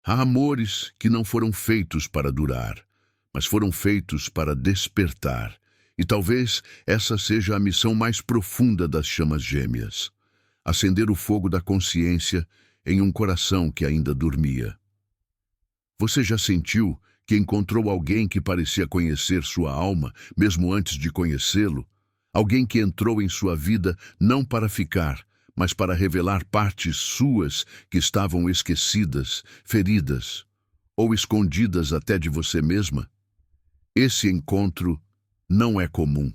Há amores que não foram feitos para durar, mas foram feitos para despertar. E talvez essa seja a missão mais profunda das chamas gêmeas: acender o fogo da consciência em um coração que ainda dormia. Você já sentiu que encontrou alguém que parecia conhecer sua alma, mesmo antes de conhecê-lo? Alguém que entrou em sua vida não para ficar, mas para revelar partes suas que estavam esquecidas, feridas ou escondidas até de você mesma? Esse encontro não é comum.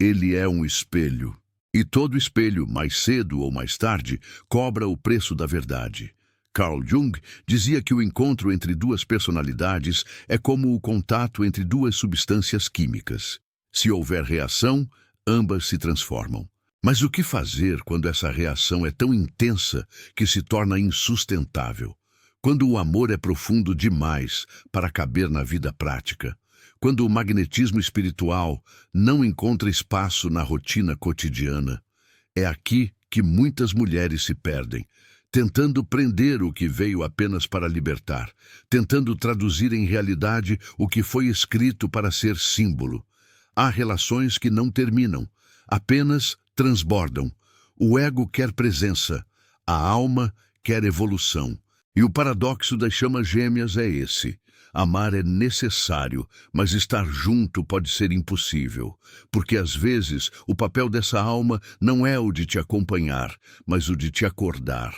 Ele é um espelho. E todo espelho, mais cedo ou mais tarde, cobra o preço da verdade. Carl Jung dizia que o encontro entre duas personalidades é como o contato entre duas substâncias químicas. Se houver reação, ambas se transformam. Mas o que fazer quando essa reação é tão intensa que se torna insustentável? Quando o amor é profundo demais para caber na vida prática? Quando o magnetismo espiritual não encontra espaço na rotina cotidiana? É aqui que muitas mulheres se perdem, tentando prender o que veio apenas para libertar, tentando traduzir em realidade o que foi escrito para ser símbolo. Há relações que não terminam, apenas transbordam. O ego quer presença, a alma quer evolução. E o paradoxo das chamas gêmeas é esse: amar é necessário, mas estar junto pode ser impossível, porque às vezes o papel dessa alma não é o de te acompanhar, mas o de te acordar.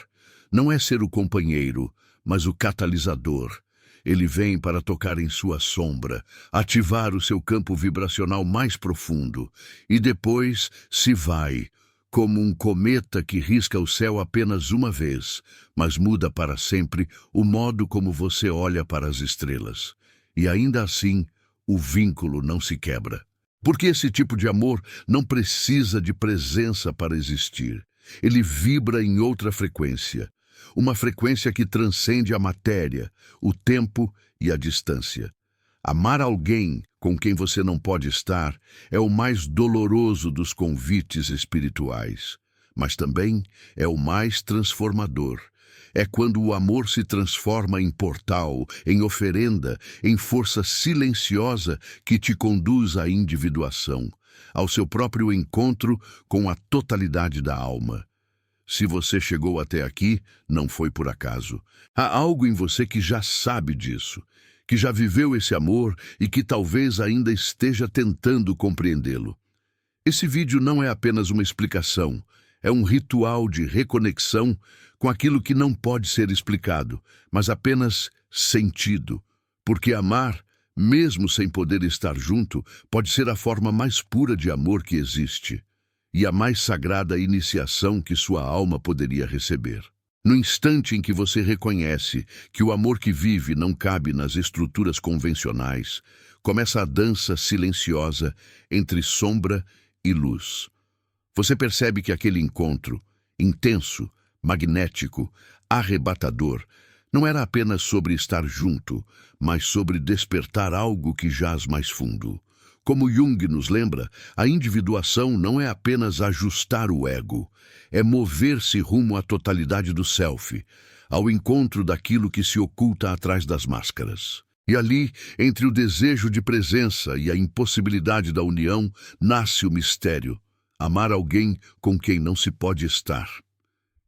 Não é ser o companheiro, mas o catalisador. Ele vem para tocar em sua sombra, ativar o seu campo vibracional mais profundo, e depois se vai, como um cometa que risca o céu apenas uma vez, mas muda para sempre o modo como você olha para as estrelas. E ainda assim, o vínculo não se quebra. Porque esse tipo de amor não precisa de presença para existir. Ele vibra em outra frequência. Uma frequência que transcende a matéria, o tempo e a distância. Amar alguém com quem você não pode estar é o mais doloroso dos convites espirituais, mas também é o mais transformador. É quando o amor se transforma em portal, em oferenda, em força silenciosa que te conduz à individuação, ao seu próprio encontro com a totalidade da alma. Se você chegou até aqui, não foi por acaso. Há algo em você que já sabe disso, que já viveu esse amor e que talvez ainda esteja tentando compreendê-lo. Esse vídeo não é apenas uma explicação, é um ritual de reconexão com aquilo que não pode ser explicado, mas apenas sentido. Porque amar, mesmo sem poder estar junto, pode ser a forma mais pura de amor que existe, e a mais sagrada iniciação que sua alma poderia receber. No instante em que você reconhece que o amor que vive não cabe nas estruturas convencionais, começa a dança silenciosa entre sombra e luz. Você percebe que aquele encontro, intenso, magnético, arrebatador, não era apenas sobre estar junto, mas sobre despertar algo que jaz mais fundo. Como Jung nos lembra, a individuação não é apenas ajustar o ego, é mover-se rumo à totalidade do self, ao encontro daquilo que se oculta atrás das máscaras. E ali, entre o desejo de presença e a impossibilidade da união, nasce o mistério: amar alguém com quem não se pode estar.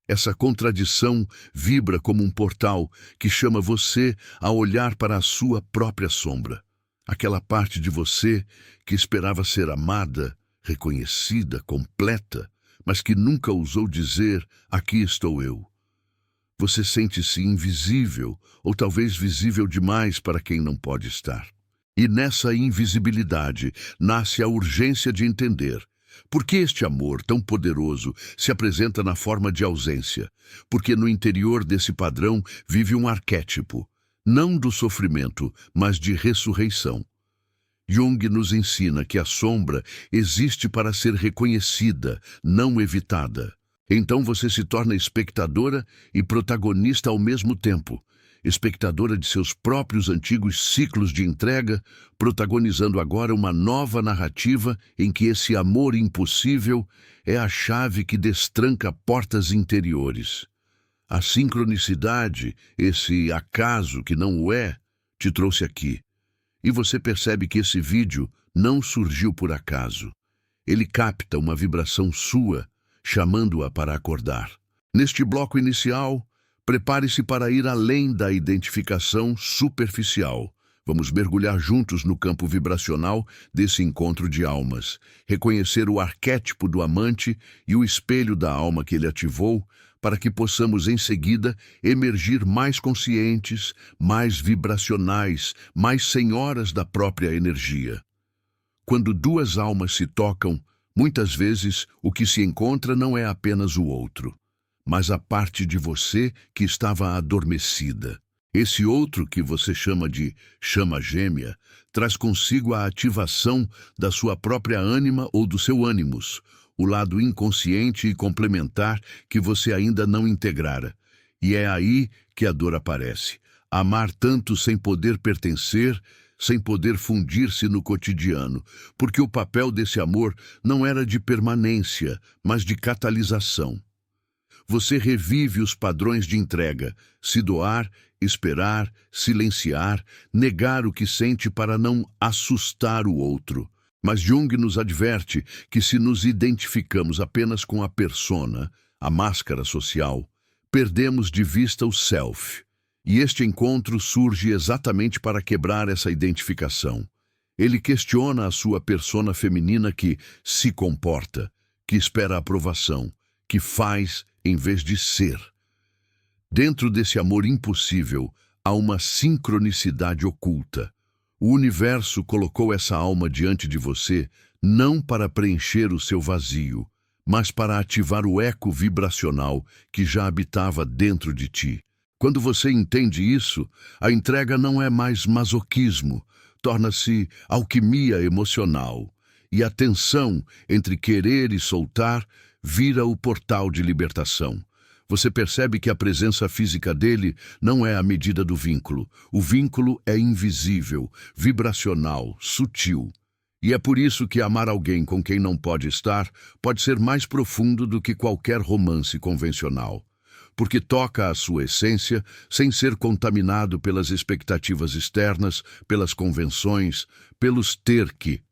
Essa contradição vibra como um portal que chama você a olhar para a sua própria sombra. Aquela parte de você que esperava ser amada, reconhecida, completa, mas que nunca ousou dizer: aqui estou eu. Você sente-se invisível, ou talvez visível demais para quem não pode estar. E nessa invisibilidade nasce a urgência de entender por que este amor tão poderoso se apresenta na forma de ausência. Porque no interior desse padrão vive um arquétipo, não do sofrimento, mas de ressurreição. Jung nos ensina que a sombra existe para ser reconhecida, não evitada. Então você se torna espectadora e protagonista ao mesmo tempo. Espectadora de seus próprios antigos ciclos de entrega, protagonizando agora uma nova narrativa em que esse amor impossível é a chave que destranca portas interiores. A sincronicidade, esse acaso que não o é, te trouxe aqui. E você percebe que esse vídeo não surgiu por acaso. Ele capta uma vibração sua, chamando-a para acordar. Neste bloco inicial, prepare-se para ir além da identificação superficial. Vamos mergulhar juntos no campo vibracional desse encontro de almas, reconhecer o arquétipo do amante e o espelho da alma que ele ativou, para que possamos em seguida emergir mais conscientes, mais vibracionais, mais senhoras da própria energia. Quando duas almas se tocam, muitas vezes o que se encontra não é apenas o outro, mas a parte de você que estava adormecida. Esse outro, que você chama de chama gêmea, traz consigo a ativação da sua própria ânima ou do seu ânimos, o lado inconsciente e complementar que você ainda não integrara. E é aí que a dor aparece. Amar tanto sem poder pertencer, sem poder fundir-se no cotidiano, porque o papel desse amor não era de permanência, mas de catalisação. Você revive os padrões de entrega, se doar, esperar, silenciar, negar o que sente para não assustar o outro. Mas Jung nos adverte que se nos identificamos apenas com a persona, a máscara social, perdemos de vista o self. E este encontro surge exatamente para quebrar essa identificação. Ele questiona a sua persona feminina que se comporta, que espera aprovação, que faz em vez de ser. Dentro desse amor impossível, há uma sincronicidade oculta. O universo colocou essa alma diante de você não para preencher o seu vazio, mas para ativar o eco vibracional que já habitava dentro de ti. Quando você entende isso, a entrega não é mais masoquismo, torna-se alquimia emocional. E a tensão entre querer e soltar vira o portal de libertação. Você percebe que a presença física dele não é a medida do vínculo. O vínculo é invisível, vibracional, sutil. E é por isso que amar alguém com quem não pode estar pode ser mais profundo do que qualquer romance convencional. Porque toca a sua essência sem ser contaminado pelas expectativas externas, pelas convenções, pelos ter que.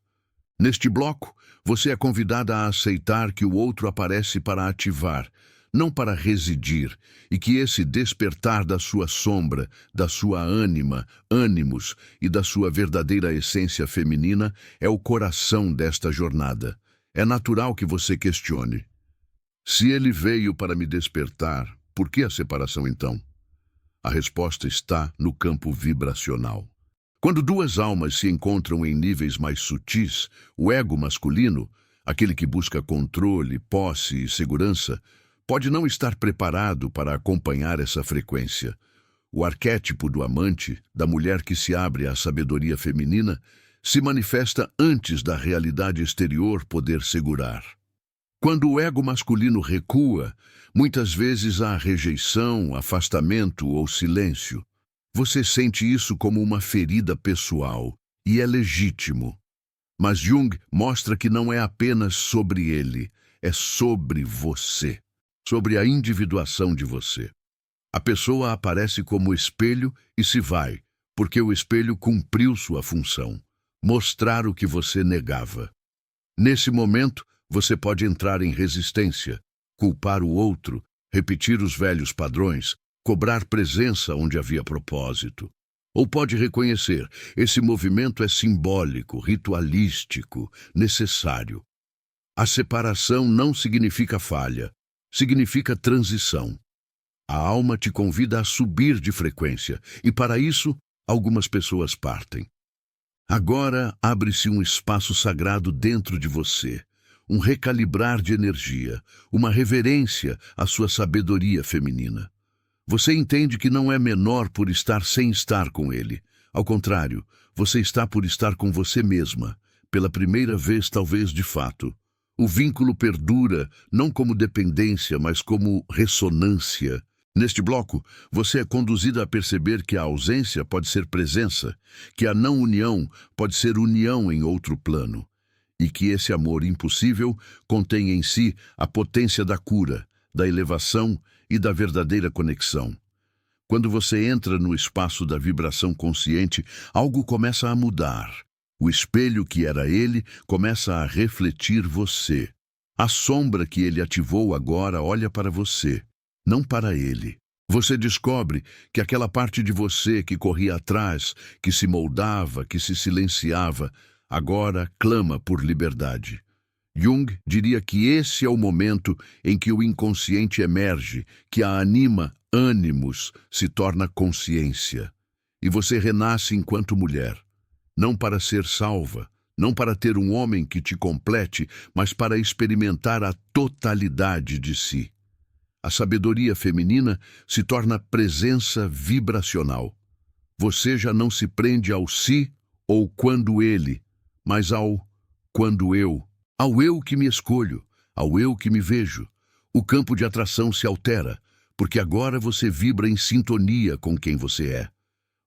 Neste bloco, você é convidada a aceitar que o outro aparece para ativar, não para residir, e que esse despertar da sua sombra, da sua ânima, ânimos e da sua verdadeira essência feminina é o coração desta jornada. É natural que você questione. Se ele veio para me despertar, por que a separação então? A resposta está no campo vibracional. Quando duas almas se encontram em níveis mais sutis, o ego masculino, aquele que busca controle, posse e segurança, pode não estar preparado para acompanhar essa frequência. O arquétipo do amante, da mulher que se abre à sabedoria feminina, se manifesta antes da realidade exterior poder segurar. Quando o ego masculino recua, muitas vezes há rejeição, afastamento ou silêncio. Você sente isso como uma ferida pessoal, e é legítimo. Mas Jung mostra que não é apenas sobre ele, é sobre você, sobre a individuação de você. A pessoa aparece como espelho e se vai, porque o espelho cumpriu sua função, mostrar o que você negava. Nesse momento, você pode entrar em resistência, culpar o outro, repetir os velhos padrões, cobrar presença onde havia propósito. Ou pode reconhecer, esse movimento é simbólico, ritualístico, necessário. A separação não significa falha, significa transição. A alma te convida a subir de frequência, e para isso, algumas pessoas partem. Agora abre-se um espaço sagrado dentro de você, um recalibrar de energia, uma reverência à sua sabedoria feminina. Você entende que não é menor por estar sem estar com ele. Ao contrário, você está por estar com você mesma, pela primeira vez talvez de fato. O vínculo perdura, não como dependência, mas como ressonância. Neste bloco, você é conduzida a perceber que a ausência pode ser presença, que a não-união pode ser união em outro plano, e que esse amor impossível contém em si a potência da cura, da elevação e da verdadeira conexão. Quando você entra no espaço da vibração consciente, algo começa a mudar. O espelho que era ele começa a refletir você. A sombra que ele ativou agora olha para você, não para ele. Você descobre que aquela parte de você que corria atrás, que se moldava, que se silenciava, agora clama por liberdade. Jung diria que esse é o momento em que o inconsciente emerge, que a anima, ânimos, se torna consciência. E você renasce enquanto mulher, não para ser salva, não para ter um homem que te complete, mas para experimentar a totalidade de si. A sabedoria feminina se torna presença vibracional. Você já não se prende ao si ou quando ele, mas ao quando eu. Ao eu que me escolho, ao eu que me vejo. O campo de atração se altera, porque agora você vibra em sintonia com quem você é.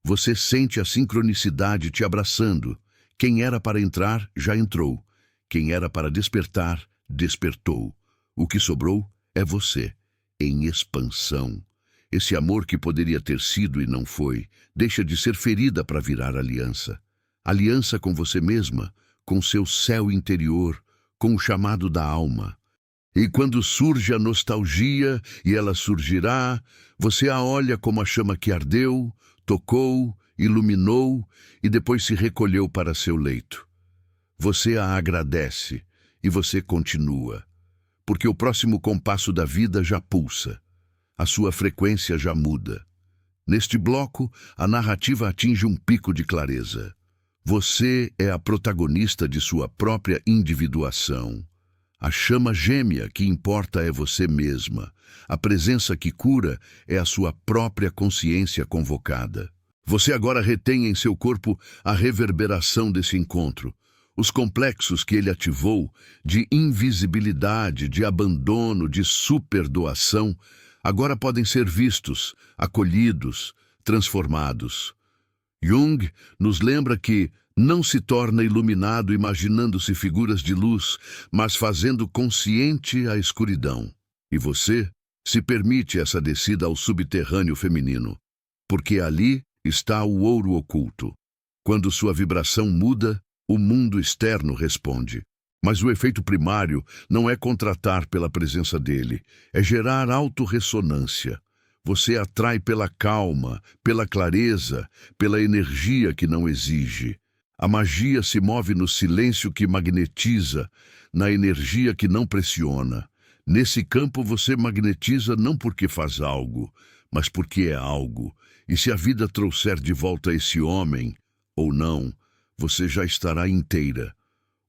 Você sente a sincronicidade te abraçando. Quem era para entrar, já entrou. Quem era para despertar, despertou. O que sobrou é você, em expansão. Esse amor que poderia ter sido e não foi, deixa de ser ferida para virar aliança. Aliança com você mesma, com seu céu interior, com o chamado da alma. E quando surge a nostalgia, e ela surgirá, você a olha como a chama que ardeu, tocou, iluminou e depois se recolheu para seu leito. Você a agradece e você continua, porque o próximo compasso da vida já pulsa, a sua frequência já muda. Neste bloco, a narrativa atinge um pico de clareza. Você é a protagonista de sua própria individuação. A chama gêmea que importa é você mesma. A presença que cura é a sua própria consciência convocada. Você agora retém em seu corpo a reverberação desse encontro. Os complexos que ele ativou, de invisibilidade, de abandono, de superdoação, agora podem ser vistos, acolhidos, transformados. Jung nos lembra que não se torna iluminado imaginando-se figuras de luz, mas fazendo consciente a escuridão. E você se permite essa descida ao subterrâneo feminino, porque ali está o ouro oculto. Quando sua vibração muda, o mundo externo responde. Mas o efeito primário não é contratar pela presença dele, é gerar autorressonância. Você atrai pela calma, pela clareza, pela energia que não exige. A magia se move no silêncio que magnetiza, na energia que não pressiona. Nesse campo você magnetiza não porque faz algo, mas porque é algo. E se a vida trouxer de volta esse homem, ou não, você já estará inteira.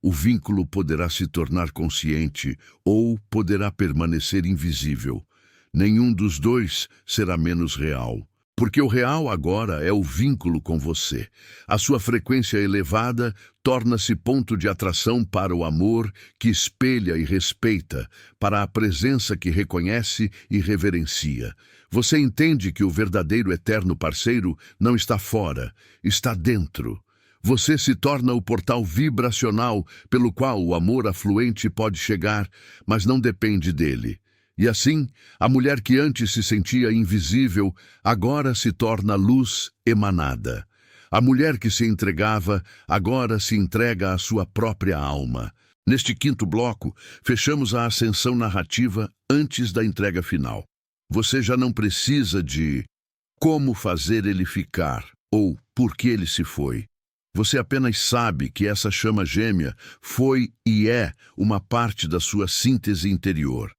O vínculo poderá se tornar consciente ou poderá permanecer invisível. Nenhum dos dois será menos real. Porque o real agora é o vínculo com você. A sua frequência elevada torna-se ponto de atração para o amor que espelha e respeita, para a presença que reconhece e reverencia. Você entende que o verdadeiro eterno parceiro não está fora, está dentro. Você se torna o portal vibracional pelo qual o amor afluente pode chegar, mas não depende dele. E assim, a mulher que antes se sentia invisível, agora se torna luz emanada. A mulher que se entregava, agora se entrega à sua própria alma. Neste quinto bloco, fechamos a ascensão narrativa antes da entrega final. Você já não precisa de como fazer ele ficar ou por que ele se foi. Você apenas sabe que essa chama gêmea foi e é uma parte da sua síntese interior.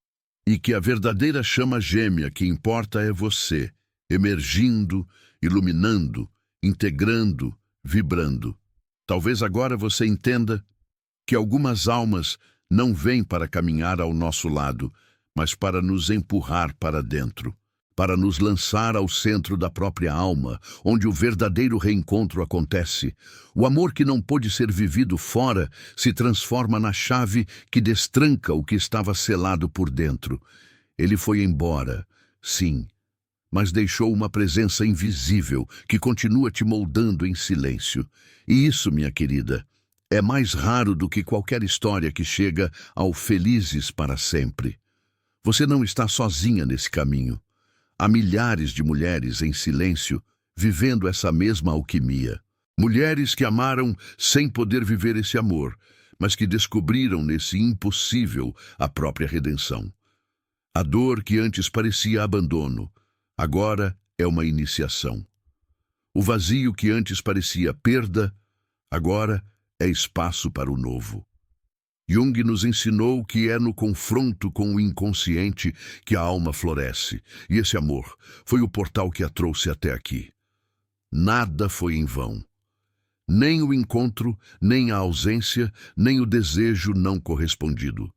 E que a verdadeira chama gêmea que importa é você, emergindo, iluminando, integrando, vibrando. Talvez agora você entenda que algumas almas não vêm para caminhar ao nosso lado, mas para nos empurrar para dentro, para nos lançar ao centro da própria alma, onde o verdadeiro reencontro acontece. O amor que não pôde ser vivido fora se transforma na chave que destranca o que estava selado por dentro. Ele foi embora, sim, mas deixou uma presença invisível que continua te moldando em silêncio. E isso, minha querida, é mais raro do que qualquer história que chega ao felizes para sempre. Você não está sozinha nesse caminho. Há milhares de mulheres em silêncio vivendo essa mesma alquimia. Mulheres que amaram sem poder viver esse amor, mas que descobriram nesse impossível a própria redenção. A dor que antes parecia abandono, agora é uma iniciação. O vazio que antes parecia perda, agora é espaço para o novo. Jung nos ensinou que é no confronto com o inconsciente que a alma floresce, e esse amor foi o portal que a trouxe até aqui. Nada foi em vão. Nem o encontro, nem a ausência, nem o desejo não correspondido.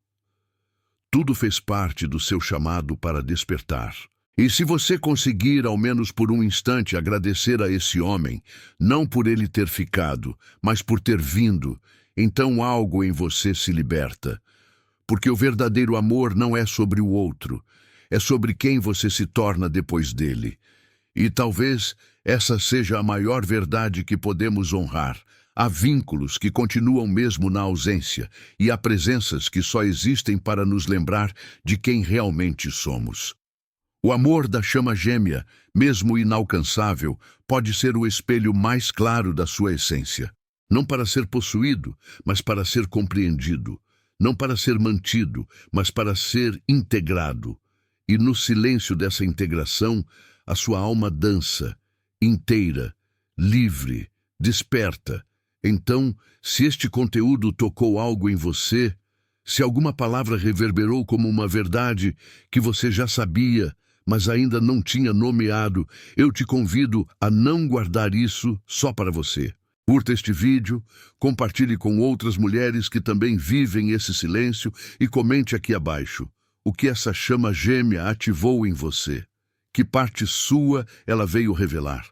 Tudo fez parte do seu chamado para despertar. E se você conseguir, ao menos por um instante, agradecer a esse homem, não por ele ter ficado, mas por ter vindo, então algo em você se liberta. Porque o verdadeiro amor não é sobre o outro, é sobre quem você se torna depois dele. E talvez essa seja a maior verdade que podemos honrar. Há vínculos que continuam mesmo na ausência, e há presenças que só existem para nos lembrar de quem realmente somos. O amor da chama gêmea, mesmo inalcançável, pode ser o espelho mais claro da sua essência. Não para ser possuído, mas para ser compreendido. Não para ser mantido, mas para ser integrado. E no silêncio dessa integração, a sua alma dança, inteira, livre, desperta. Então, se este conteúdo tocou algo em você, se alguma palavra reverberou como uma verdade que você já sabia, mas ainda não tinha nomeado, eu te convido a não guardar isso só para você. Curta este vídeo, compartilhe com outras mulheres que também vivem esse silêncio e comente aqui abaixo o que essa chama gêmea ativou em você. Que parte sua ela veio revelar?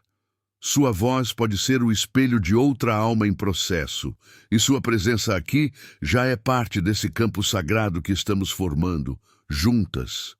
Sua voz pode ser o espelho de outra alma em processo, e sua presença aqui já é parte desse campo sagrado que estamos formando, juntas.